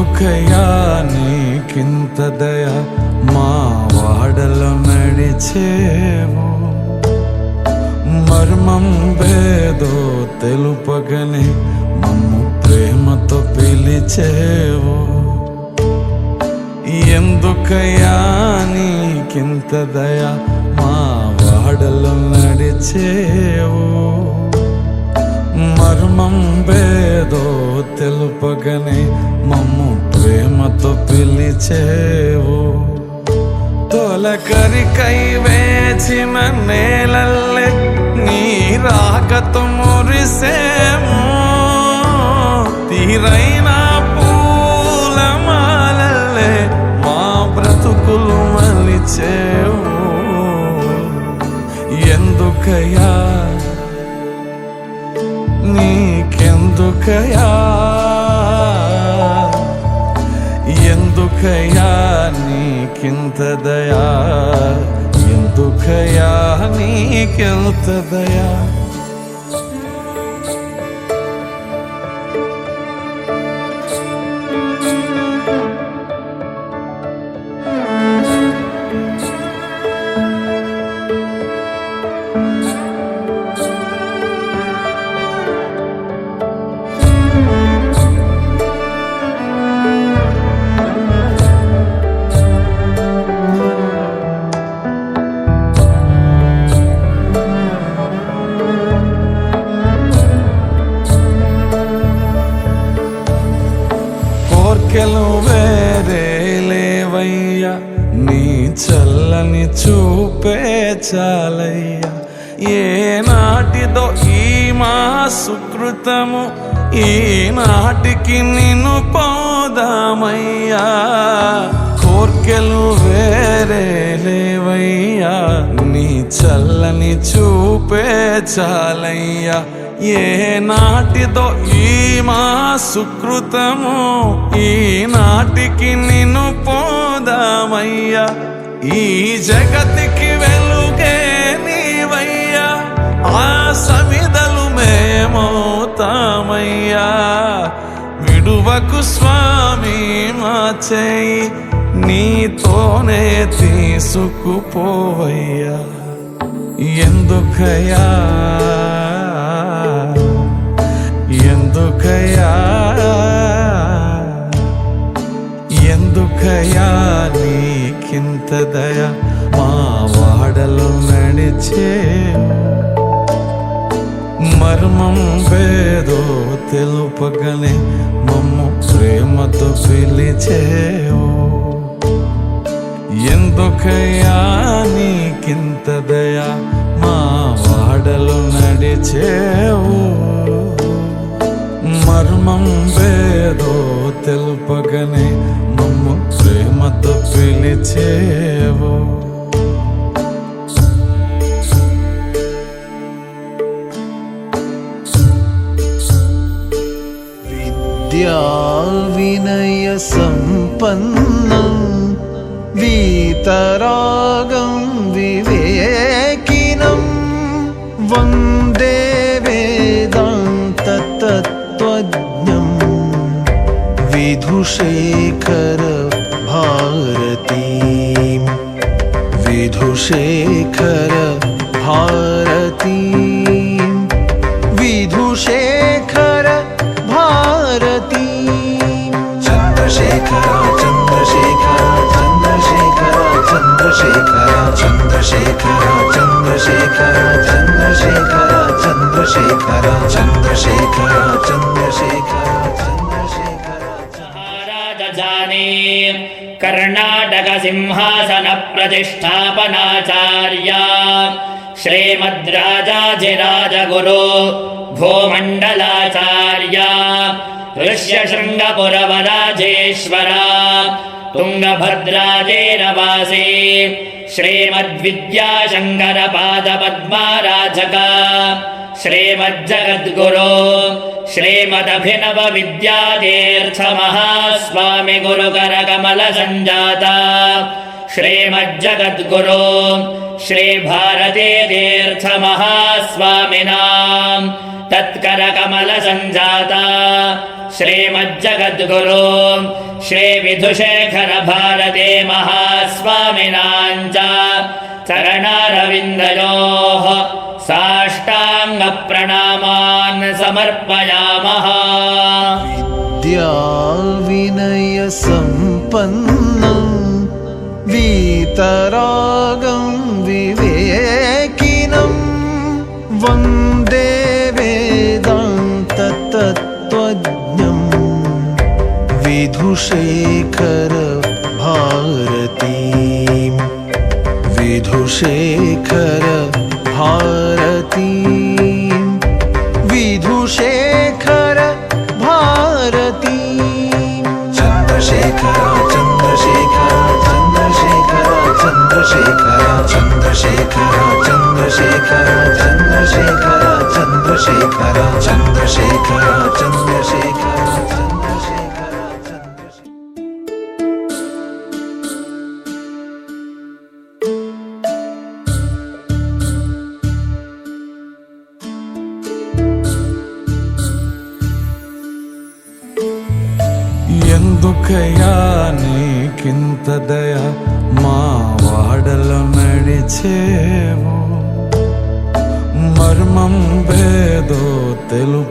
ఎందుకయ్యా నీకింత దయ మా వాడలో నడిచేవో, మర్మం భేదో తెలుపగనే మమ్ము ప్రేమతో పిలిచేవో. ఎందుకయ్యా నీకింత దయ మా వాడలో నడిచేవో, మర్మం భేదో తెలుపగనే మమ్ము ప్రేమతో పిలిచేవో. తొలకరికై వేచిన నేలల్లే నీ రాకతో మురిసేమో, తీరైన పూలమాలల్లే మా బ్రతుకులు మలిచేవో. ఎందుకయ్యా నీకెందుకయ్యా, ఎందుకయ్యా నీకింత దయా, ఎందుకయ్యా నీకింత దయా. కోర్కెలు వేరే లేవయ్యా, నీ చల్లని చూపే చాలయ్యా. ఏ నాటిదో ఈ మా సుకృతము, ఈనాటికి నిన్ను పోదామయ్యా. కోర్కెలు వేరే లేవయ్యా, నీ చల్లని చూపే చాలయ్యా. ఏ నాటిదో ఈ మా సుకృతము, ఈనాటికి నిన్ను పోదామయ్యా. ఈ జగతికి వెలుగే నీవయ్యా, ఆ సమిదలు మేమవుతామయ్యా. విడువకు స్వామి మా చేయి, నీతోనే తీసుకుపోవయ్యా. ఎందుకయ్యా, ఎందుకయ్యా, ఎందుకయ్యా నీకింత దయ మా వాడలో నడిచేవో, మర్మం భేదో తెలుపగనే మమ్ము ప్రేమతో పిలిచేవో. ఎందుకయ్యా నీకింత దయ మా వాడలో నడిచేవో, మర్మం భేదో తెలుపగనే మమ్ము ప్రేమతో పిలిచేవో. విద్యా వినయ సంపన్నం వీతరాగం వివేకినం వందే వేదాంత తత్వజ్ఞం విధుశేఖర భారతీం, విధుశేఖర భారతీం, విధుశేఖర భారతీం. చంద్రశేఖర చంద్రశేఖర చంద్రశేఖర చంద్రశేఖర చంద్రశేఖర చంద్రశేఖర చంద్రశేఖర చంద్రశేఖర చంద్రశేఖర చంద్రశేఖర చంద్రశేఖర. మహారాజానే కర్ణాటక సింహాసన ప్రతిష్టాపనాచార్య శ్రీమద్రాజాజిరాజగురు భూమండలాచార్య ఋష్యశృంగపురవరాజేశ్వర తుంగభద్రాజేరవాసి శ్రీమద్విద్యాశంకర పాదపద్మారాజక శ్రీమజ్జగద్గురు శ్రీమదభినవ విద్యాతీర్థ మహాస్వామి గురుకర కమల సంజాత శ్రీమజ్జగద్గురు శ్రీ భారతీ తీర్థ మహాస్వామినాం तत्करकमलसञ्जाता श्रीमज्जगद्गुरो श्रीविधुशेखर भारते महास्वामिनाञ्च चरणारविन्दयोः साष्टाङ्गप्रणामान् समर्पयामः। विद्याविनयसम्पन्नं वीतरागं विवेकिनं वन्दे वेदान्ततत्त्वज्ञं विधुशेखर भारतीं विधुशेखर भारतीं विधुशेखर भारतीं चन्द्रशेखर चन्द्रशेखर चन्द्रशेखर चन्द्रशेखर चन्द्रशेखर चन्द्रशेखर चन्द्रशेखर चन्द्रशेखर चन्द्रशेखर चन्द्रशेखर ఎందుకయ్యా నీకింత దయ మా వాడలో నడిచేవో మర్మం భేదో తెలుపు